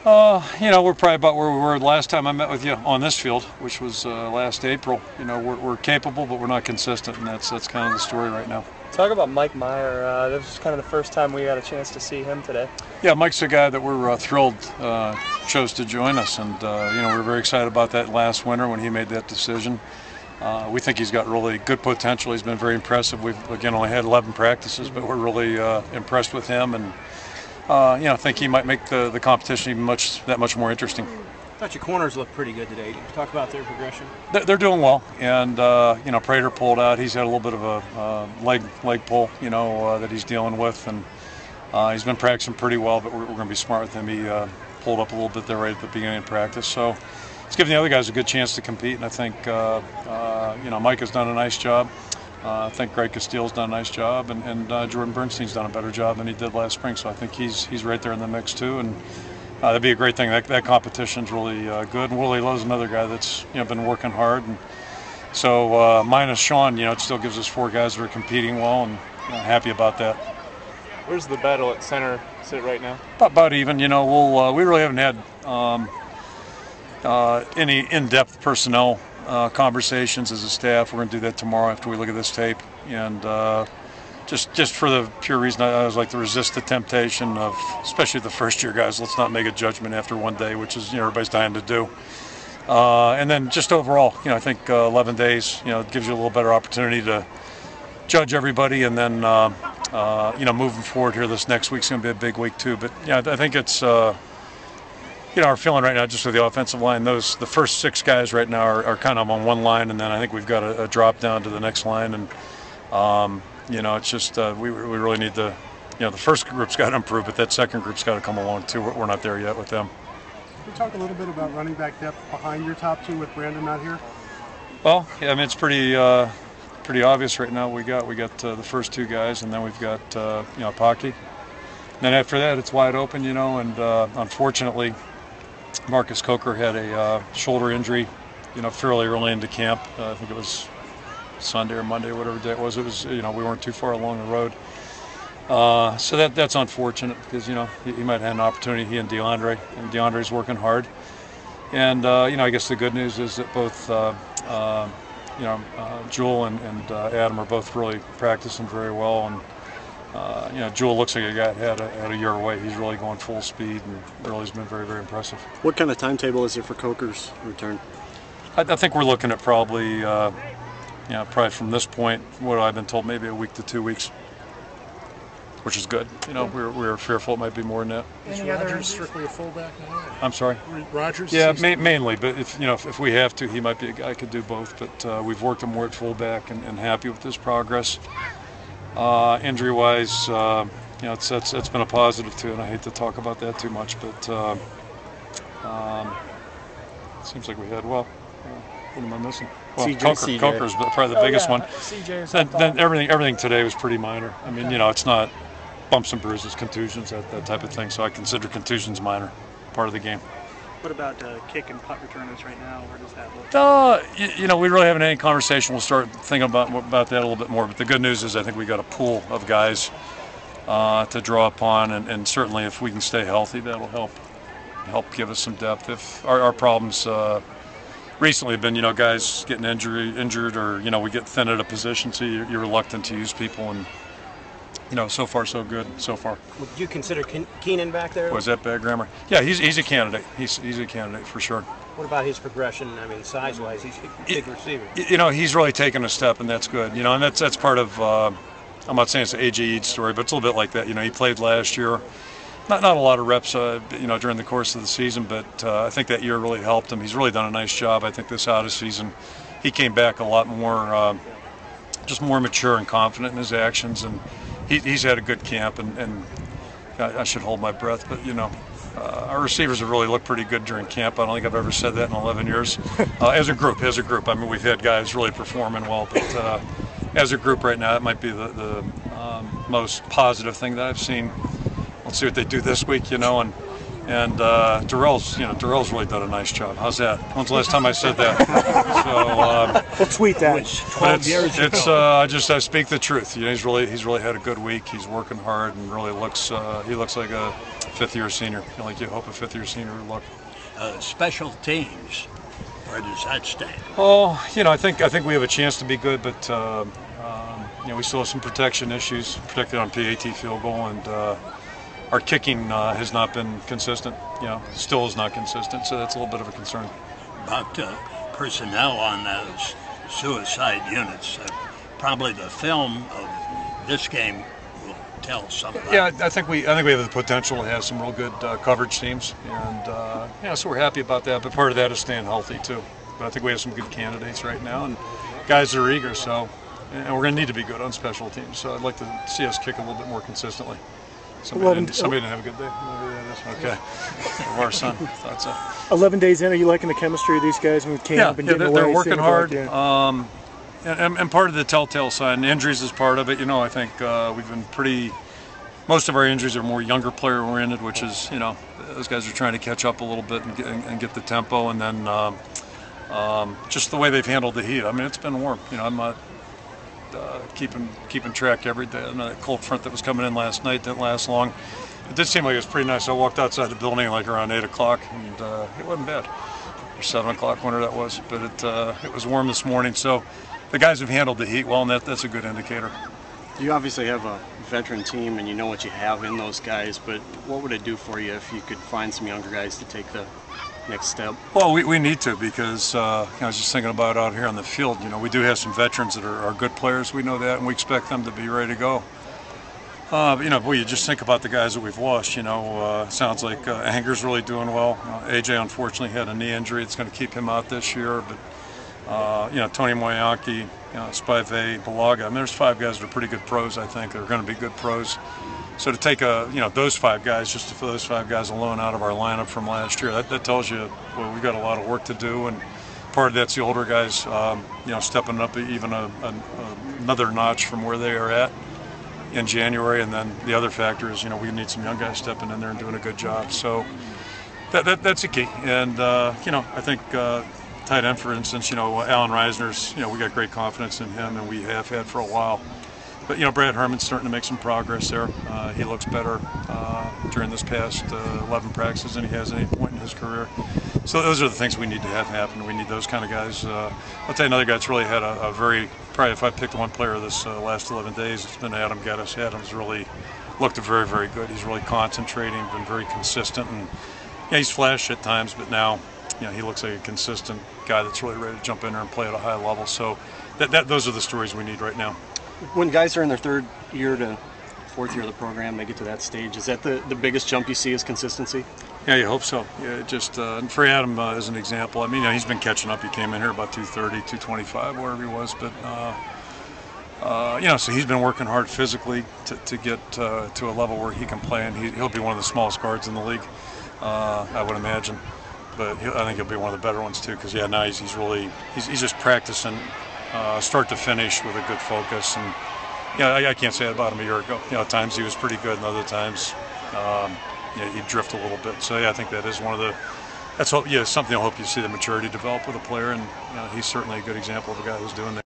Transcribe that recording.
We're probably about where we were last time I met with you on this field, which was last April. We're capable, but we're not consistent, and that's kind of the story right now. Talk about Mike Meyer. This was kind of the first time we got a chance to see him today. Yeah, Mike's a guy that we're thrilled chose to join us, and we're very excited about that last winter when he made that decision. We think he's got really good potential. He's been very impressive. We've again only had 11 practices, but we're really impressed with him, and I think he might make the competition even that much more interesting. I thought your corners looked pretty good today. Can you talk about their progression? They're doing well, and Prater pulled out. He's had a little bit of a leg pull, that he's dealing with, and he's been practicing pretty well. But we're going to be smart with him. He pulled up a little bit there right at the beginning of practice, so it's giving the other guys a good chance to compete. And I think Mike has done a nice job. I think Greg Castillo's done a nice job, and Jordan Bernstein's done a better job than he did last spring. So I think he's right there in the mix too, and that'd be a great thing. That competition's really good. And Willie Lowe's another guy that's been working hard, and so minus Sean, it still gives us 4 guys that are competing well, and happy about that. Where's the battle at center sit right now? About even. We really haven't had any in-depth personnel conversations as a staff. We're going to do that tomorrow after we look at this tape, and just for the pure reason I always like to resist the temptation of, especially the first-year guys, let's not make a judgment after one day, which is everybody's dying to do. And then just overall, I think 11 days, gives you a little better opportunity to judge everybody, and then moving forward here, this next week's going to be a big week too. But I think it's our feeling right now, just with the offensive line, the first 6 guys right now are kind of on one line, and then I think we've got a drop down to the next line, and it's just we really need to, the first group's got to improve, but that second group's got to come along too. We're not there yet with them. Can you talk a little bit about running back depth behind your top 2 with Brandon not here? Well, it's pretty obvious right now. We got the first 2 guys, and then we've got Pocky. Then after that, it's wide open, and unfortunately, Marcus Coker had a shoulder injury, fairly early into camp. I think it was Sunday or Monday, whatever day it was. It was, we weren't too far along the road. So that's unfortunate because, he might have had an opportunity, he and DeAndre's working hard. And, I guess the good news is that both, Jewel and Adam are both really practicing very well. And, Jewel looks like a guy that had a year away. He's really going full speed and really has been very, very impressive. What kind of timetable is there for Coker's return? I think we're looking at probably, probably from this point, what I've been told, maybe a week to 2 weeks, which is good. We were fearful it might be more than that. Is Rogers strictly a fullback now? I'm sorry? Rogers? Yeah, mainly, but if we have to, he might be a guy who could do both. But we've worked him more at fullback and happy with his progress. Injury-wise, it's been a positive too, and I hate to talk about that too much, but it seems like we had, what am I missing? Well, Coker's probably the biggest one. Then everything today was pretty minor. I mean, it's not bumps and bruises, contusions, that type of thing, so I consider contusions minor, part of the game. What about kick and punt returners right now? Where does that look? We really haven't had any conversation. We'll start thinking about that a little bit more. But the good news is I think we got a pool of guys to draw upon, and certainly if we can stay healthy, that'll help give us some depth. If our problems recently have been, guys getting injured, or we get thin at a position, so you're reluctant to use people, and so far so good so far. Would you consider Keenan back there? Was that bad grammar? Yeah, he's a candidate. He's a candidate for sure. What about his progression? I mean, size-wise, he's a big receiver. He's really taken a step, and that's good. And that's part of. I'm not saying it's an A.J. Eads story, but it's a little bit like that. He played last year. Not a lot of reps, during the course of the season, but I think that year really helped him. He's really done a nice job. I think this out of season, he came back a lot more, just more mature and confident in his actions, and he's had a good camp. And I should hold my breath, but our receivers have really looked pretty good during camp. I don't think I've ever said that in 11 years. As a group, I mean, we've had guys really performing well, but as a group right now, it might be the most positive thing that I've seen. Let's see what they do this week, and Darrell's really done a nice job. How's that? When's the last time I said that? So we'll tweet that. 12 years ago. I speak the truth. He's really had a good week. He's working hard and really looks like a fifth-year senior. Like you hope a fifth-year senior would look. Special teams, where does that stand? Oh, I think we have a chance to be good, but we still have some protection issues, protected on PAT field goal, and our kicking has not been consistent. Still is not consistent, so that's a little bit of a concern. About personnel on those suicide units, probably the film of this game will tell something. Yeah, I think we have the potential to have some real good coverage teams, and so we're happy about that. But part of that is staying healthy too. But I think we have some good candidates right now, and guys that are eager. So, and we're going to need to be good on special teams. So I'd like to see us kick a little bit more consistently. Somebody didn't have a good day. Maybe that is. Okay. Our son thought so. 11 days in, are you liking the chemistry of these guys with camp and getting away? They're working hard. Like, and part of the telltale sign, injuries is part of it. I think we've been most of our injuries are more younger player oriented, which is, those guys are trying to catch up a little bit and get the tempo, and then just the way they've handled the heat. I mean, it's been warm. I'm not keeping track every day. And that cold front that was coming in last night didn't last long. It did seem like it was pretty nice. I walked outside the building like around 8 o'clock, and it wasn't bad. Or 7 o'clock, whenever that was. But it was warm this morning, so the guys have handled the heat well, and that's a good indicator. You obviously have a veteran team, and you know what you have in those guys, but what would it do for you if you could find some younger guys to take the next step? Well, we need to, because I was just thinking about out here on the field. We do have some veterans that are good players. We know that, and we expect them to be ready to go. Boy, you just think about the guys that we've lost. Sounds like Anger's really doing well. AJ unfortunately had a knee injury. It's going to keep him out this year. But Tony Moyaki, Spivey, Balaga. I mean, there's 5 guys that are pretty good pros. I think they're going to be good pros. So to take those 5 guys, just for those 5 guys alone out of our lineup from last year, that tells you, well, we've got a lot of work to do, and part of that's the older guys, stepping up even another notch from where they are at in January, and then the other factor is, we need some young guys stepping in there and doing a good job. So that's the key, and I think tight end, for instance, Alan Reisner's, we got great confidence in him, and we have had for a while. But Brad Herman's starting to make some progress there. He looks better during this past 11 practices than he has at any point in his career. So those are the things we need to have happen. We need those kind of guys. I'll tell you another guy that's really had a probably if I picked one player this last 11 days, it's been Adam Geddes. Adam's really looked very, very good. He's really concentrating, been very consistent, and he's flashed at times, but now he looks like a consistent guy that's really ready to jump in there and play at a high level. So those are the stories we need right now. When guys are in their 3rd year to 4th year of the program, they get to that stage, is that the biggest jump you see is consistency? Yeah, you hope so. Yeah, just and for Adam as an example, I mean, he's been catching up. He came in here about 230, 225, wherever he was, but so he's been working hard physically to get to a level where he can play, and he'll be one of the smallest guards in the league, I would imagine. But I think he'll be one of the better ones too, because now he's just practicing start to finish with a good focus. And I can't say that about him a year ago. At times he was pretty good, and other times he'd drift a little bit. So I think that is something I hope you see the maturity develop with a player, and he's certainly a good example of a guy who's doing that.